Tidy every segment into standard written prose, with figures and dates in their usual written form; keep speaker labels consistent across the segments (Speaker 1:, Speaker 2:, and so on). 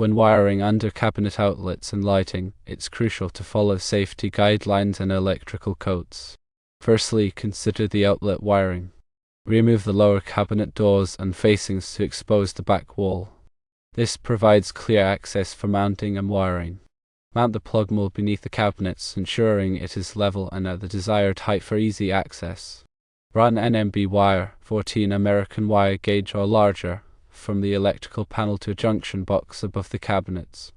Speaker 1: When wiring under cabinet outlets and lighting, it's crucial to follow safety guidelines and electrical codes. Firstly, consider the outlet wiring. Remove the lower cabinet doors and facings to expose the back wall. This provides clear access for mounting and wiring. Mount the plug mold beneath the cabinets, ensuring it is level and at the desired height for easy access. Run NMB wire, 14 American wire gauge or larger, from the electrical panel to a junction box above the cabinets.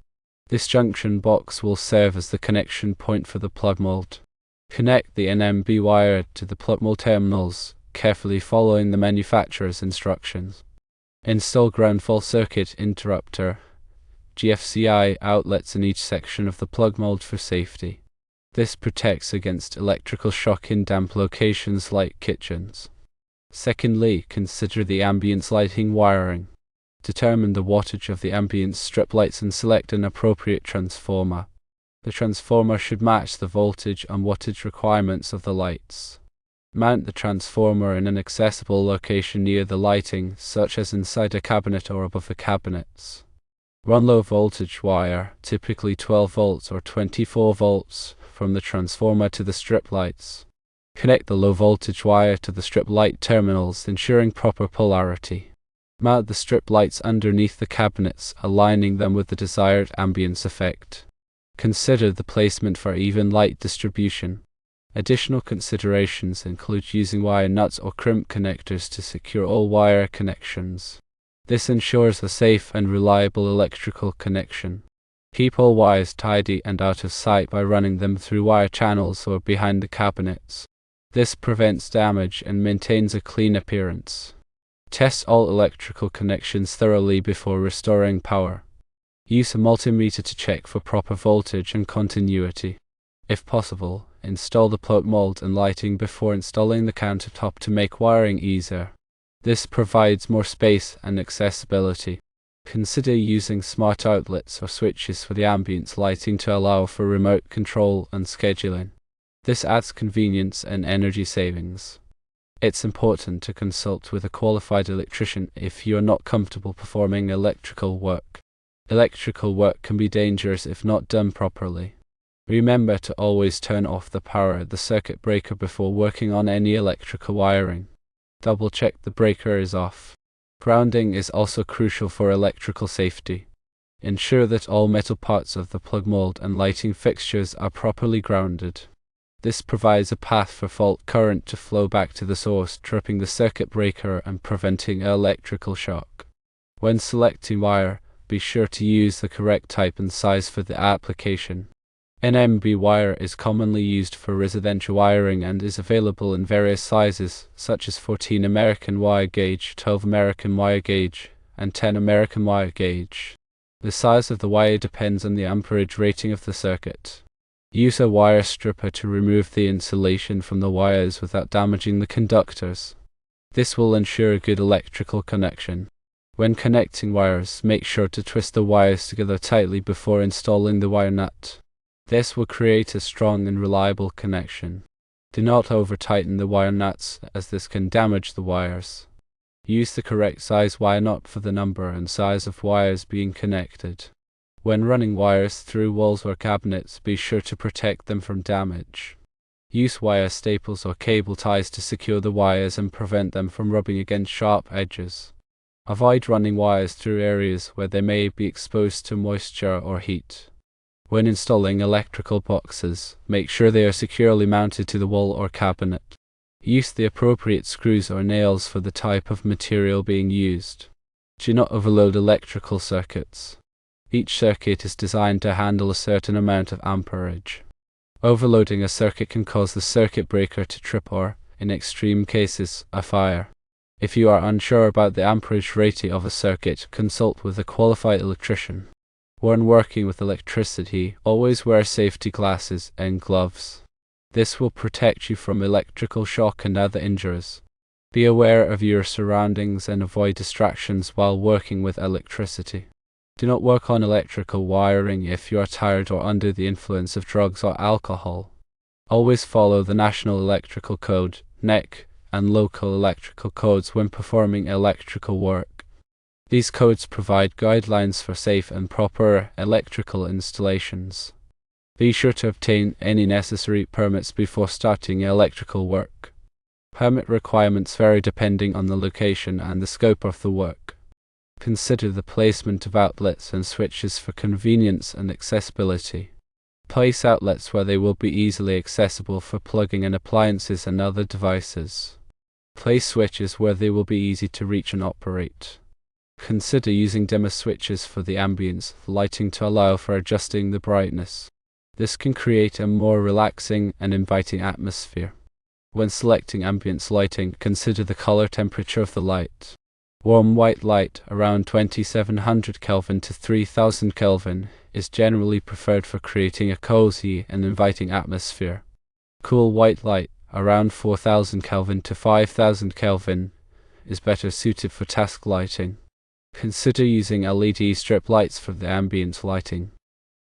Speaker 1: This junction box will serve as the connection point for the plug mold. Connect the NMB wire to the plug mold terminals, carefully following the manufacturer's instructions. Install ground fault circuit interrupter GFCI outlets in each section of the plug mold for safety. This protects against electrical shock in damp locations like kitchens. Secondly, consider the ambience lighting wiring. Determine the wattage of the ambience strip lights and select an appropriate transformer. The transformer should match the voltage and wattage requirements of the lights. Mount the transformer in an accessible location near the lighting, such as inside a cabinet or above the cabinets. Run low voltage wire, typically 12 volts or 24 volts, from the transformer to the strip lights. Connect the low voltage wire to the strip light terminals, ensuring proper polarity. Mount the strip lights underneath the cabinets, aligning them with the desired ambience effect. Consider the placement for even light distribution. Additional considerations include using wire nuts or crimp connectors to secure all wire connections. This ensures a safe and reliable electrical connection. Keep all wires tidy and out of sight by running them through wire channels or behind the cabinets. This prevents damage and maintains a clean appearance. Test all electrical connections thoroughly before restoring power. Use a multimeter to check for proper voltage and continuity. If possible, install the plug mold and lighting before installing the countertop to make wiring easier. This provides more space and accessibility. Consider using smart outlets or switches for the ambience lighting to allow for remote control and scheduling. This adds convenience and energy savings. It's important to consult with a qualified electrician if you are not comfortable performing electrical work. Electrical work can be dangerous if not done properly. Remember to always turn off the power at the circuit breaker before working on any electrical wiring. Double check the breaker is off. Grounding is also crucial for electrical safety. Ensure that all metal parts of the plug mold and lighting fixtures are properly grounded. This provides a path for fault current to flow back to the source, tripping the circuit breaker and preventing electrical shock. When selecting wire, be sure to use the correct type and size for the application. NMB wire is commonly used for residential wiring and is available in various sizes, such as 14 American wire gauge, 12 American wire gauge, and 10 American wire gauge. The size of the wire depends on the amperage rating of the circuit. Use a wire stripper to remove the insulation from the wires without damaging the conductors. This will ensure a good electrical connection. When connecting wires, make sure to twist the wires together tightly before installing the wire nut. This will create a strong and reliable connection. Do not over-tighten the wire nuts, as this can damage the wires. Use the correct size wire nut for the number and size of wires being connected. When running wires through walls or cabinets, be sure to protect them from damage. Use wire staples or cable ties to secure the wires and prevent them from rubbing against sharp edges. Avoid running wires through areas where they may be exposed to moisture or heat. When installing electrical boxes, make sure they are securely mounted to the wall or cabinet. Use the appropriate screws or nails for the type of material being used. Do not overload electrical circuits. Each circuit is designed to handle a certain amount of amperage. Overloading a circuit can cause the circuit breaker to trip or, in extreme cases, a fire. If you are unsure about the amperage rating of a circuit, consult with a qualified electrician. When working with electricity, always wear safety glasses and gloves. This will protect you from electrical shock and other injuries. Be aware of your surroundings and avoid distractions while working with electricity. Do not work on electrical wiring if you are tired or under the influence of drugs or alcohol. Always follow the National Electrical Code, NEC, and local electrical codes when performing electrical work. These codes provide guidelines for safe and proper electrical installations. Be sure to obtain any necessary permits before starting electrical work. Permit requirements vary depending on the location and the scope of the work. Consider the placement of outlets and switches for convenience and accessibility. Place outlets where they will be easily accessible for plugging in appliances and other devices. Place switches where they will be easy to reach and operate. Consider using dimmer switches for the ambience lighting to allow for adjusting the brightness. This can create a more relaxing and inviting atmosphere. When selecting ambience lighting, consider the color temperature of the light. Warm white light around 2700 Kelvin to 3000 Kelvin is generally preferred for creating a cozy and inviting atmosphere. Cool white light around 4000 Kelvin to 5000 Kelvin is better suited for task lighting. Consider using LED strip lights for the ambient lighting.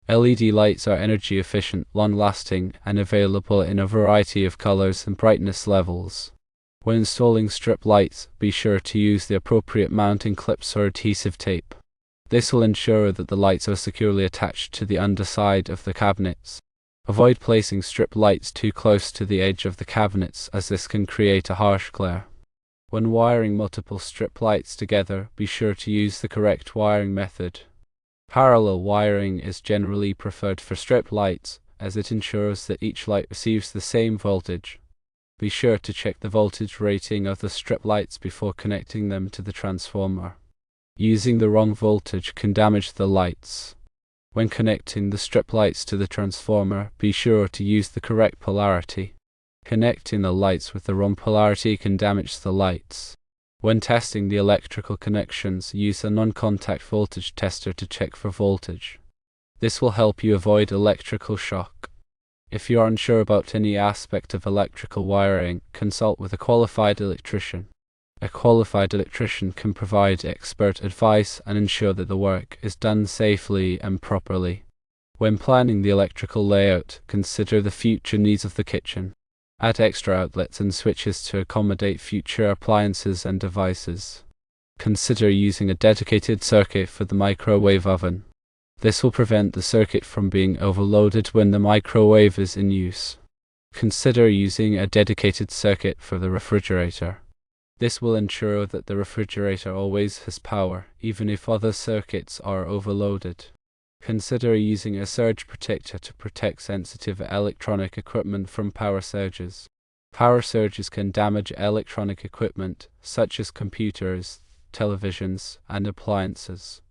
Speaker 1: LED lights are energy efficient, long-lasting, and available in a variety of colors and brightness levels. When installing strip lights, be sure to use the appropriate mounting clips or adhesive tape. This will ensure that the lights are securely attached to the underside of the cabinets. Avoid placing strip lights too close to the edge of the cabinets, as this can create a harsh glare. When wiring multiple strip lights together, be sure to use the correct wiring method. Parallel wiring is generally preferred for strip lights, as it ensures that each light receives the same voltage. Be sure to check the voltage rating of the strip lights before connecting them to the transformer. Using the wrong voltage can damage the lights. When connecting the strip lights to the transformer, be sure to use the correct polarity. Connecting the lights with the wrong polarity can damage the lights. When testing the electrical connections, use a non-contact voltage tester to check for voltage. This will help you avoid electrical shock. If you are unsure about any aspect of electrical wiring, consult with a qualified electrician. A qualified electrician can provide expert advice and ensure that the work is done safely and properly. When planning the electrical layout, consider the future needs of the kitchen. Add extra outlets and switches to accommodate future appliances and devices. Consider using a dedicated circuit for the microwave oven. This will prevent the circuit from being overloaded when the microwave is in use. Consider using a dedicated circuit for the refrigerator. This will ensure that the refrigerator always has power, even if other circuits are overloaded. Consider using a surge protector to protect sensitive electronic equipment from power surges. Power surges can damage electronic equipment, such as computers, televisions, and appliances.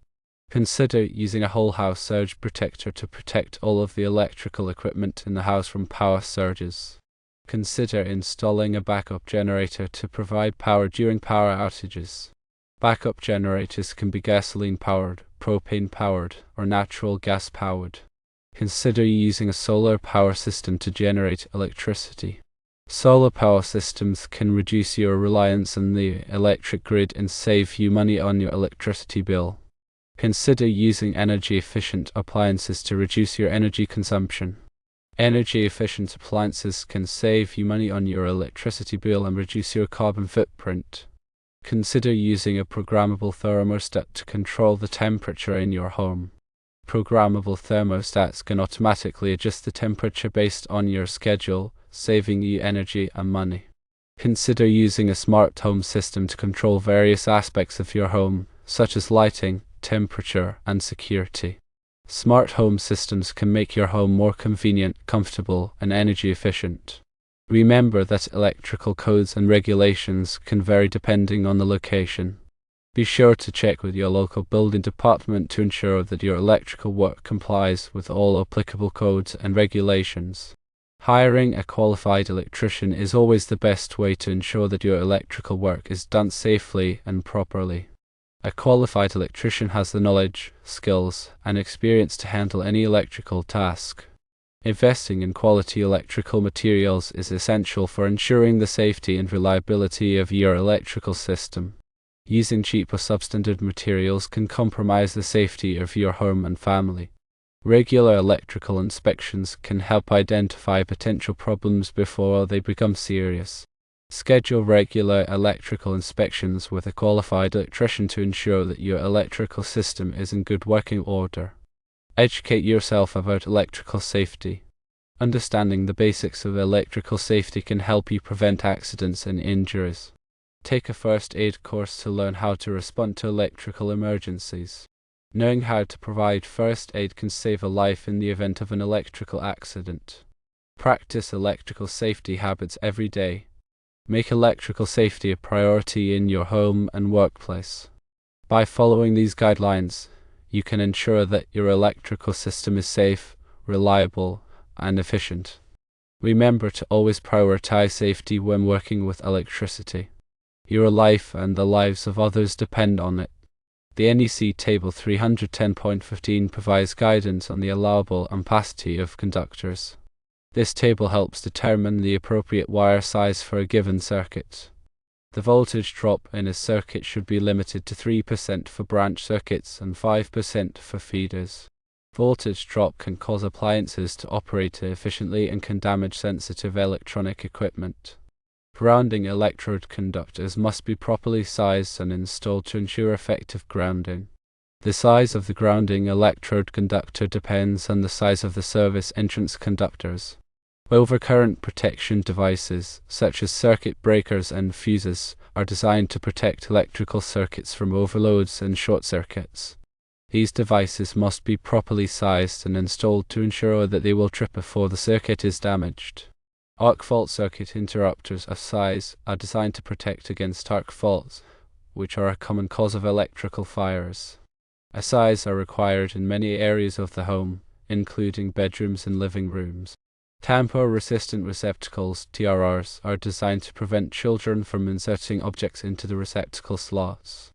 Speaker 1: Consider using a whole house surge protector to protect all of the electrical equipment in the house from power surges. Consider installing a backup generator to provide power during power outages. Backup generators can be gasoline-powered, propane-powered, or natural gas-powered. Consider using a solar power system to generate electricity. Solar power systems can reduce your reliance on the electric grid and save you money on your electricity bill. Consider using energy-efficient appliances to reduce your energy consumption. Energy-efficient appliances can save you money on your electricity bill and reduce your carbon footprint. Consider using a programmable thermostat to control the temperature in your home. Programmable thermostats can automatically adjust the temperature based on your schedule, saving you energy and money. Consider using a smart home system to control various aspects of your home, such as lighting, temperature, and security. Smart home systems can make your home more convenient, comfortable, and energy efficient. Remember that electrical codes and regulations can vary depending on the location. Be sure to check with your local building department to ensure that your electrical work complies with all applicable codes and regulations. Hiring a qualified electrician is always the best way to ensure that your electrical work is done safely and properly. A qualified electrician has the knowledge, skills, and experience to handle any electrical task. Investing in quality electrical materials is essential for ensuring the safety and reliability of your electrical system. Using cheap or substandard materials can compromise the safety of your home and family. Regular electrical inspections can help identify potential problems before they become serious. Schedule regular electrical inspections with a qualified electrician to ensure that your electrical system is in good working order. Educate yourself about electrical safety. Understanding the basics of electrical safety can help you prevent accidents and injuries. Take a first aid course to learn how to respond to electrical emergencies. Knowing how to provide first aid can save a life in the event of an electrical accident. Practice electrical safety habits every day. Make electrical safety a priority in your home and workplace. By following these guidelines, you can ensure that your electrical system is safe, reliable, and efficient. Remember to always prioritize safety when working with electricity. Your life and the lives of others depend on it. The NEC Table 310.15 provides guidance on the allowable ampacity of conductors. This table helps determine the appropriate wire size for a given circuit. The voltage drop in a circuit should be limited to 3% for branch circuits and 5% for feeders. Voltage drop can cause appliances to operate efficiently and can damage sensitive electronic equipment. Grounding electrode conductors must be properly sized and installed to ensure effective grounding. The size of the grounding electrode conductor depends on the size of the service entrance conductors. Overcurrent protection devices, such as circuit breakers and fuses, are designed to protect electrical circuits from overloads and short circuits. These devices must be properly sized and installed to ensure that they will trip before the circuit is damaged. Arc fault circuit interrupters of size are designed to protect against arc faults, which are a common cause of electrical fires. ASIs are required in many areas of the home, including bedrooms and living rooms. Tamper-resistant receptacles, TRRs, are designed to prevent children from inserting objects into the receptacle slots.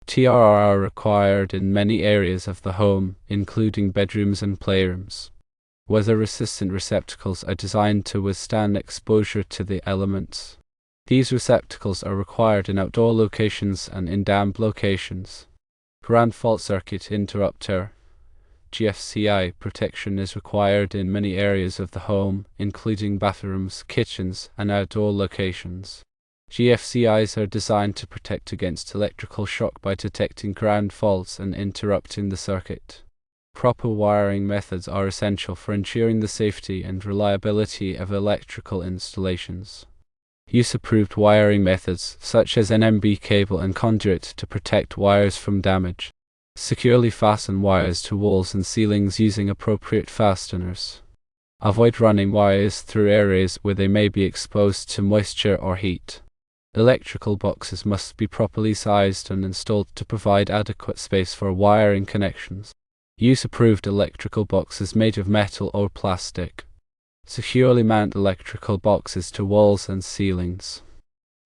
Speaker 1: TRR are required in many areas of the home, including bedrooms and playrooms. Weather-resistant receptacles are designed to withstand exposure to the elements. These receptacles are required in outdoor locations and in damp locations. Ground fault circuit interrupter GFCI protection is required in many areas of the home, including bathrooms, kitchens, and outdoor locations. GFCIs are designed to protect against electrical shock by detecting ground faults and interrupting the circuit. Proper wiring methods are essential for ensuring the safety and reliability of electrical installations. Use approved wiring methods, such as NMB cable and conduit, to protect wires from damage. Securely fasten wires to walls and ceilings using appropriate fasteners. Avoid running wires through areas where they may be exposed to moisture or heat. Electrical boxes must be properly sized and installed to provide adequate space for wiring connections. Use approved electrical boxes made of metal or plastic. Securely mount electrical boxes to walls and ceilings.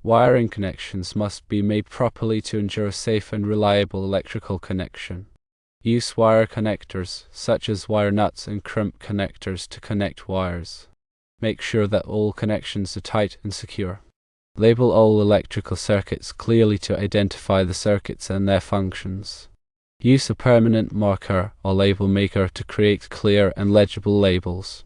Speaker 1: Wiring connections must be made properly to ensure a safe and reliable electrical connection. Use wire connectors, such as wire nuts and crimp connectors, to connect wires. Make sure that all connections are tight and secure. Label all electrical circuits clearly to identify the circuits and their functions. Use a permanent marker or label maker to create clear and legible labels.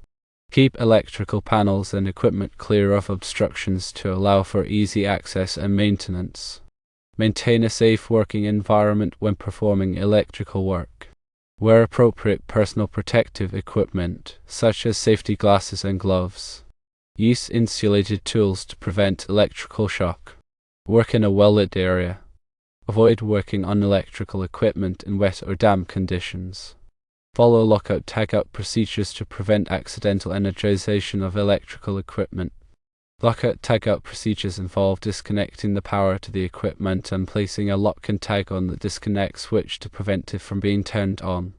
Speaker 1: Keep electrical panels and equipment clear of obstructions to allow for easy access and maintenance. Maintain a safe working environment when performing electrical work. Wear appropriate personal protective equipment, such as safety glasses and gloves. Use insulated tools to prevent electrical shock. Work in a well-lit area. Avoid working on electrical equipment in wet or damp conditions. Follow lockout-tagout procedures to prevent accidental energization of electrical equipment. Lockout-tagout procedures involve disconnecting the power to the equipment and placing a lock and tag on the disconnect switch to prevent it from being turned on.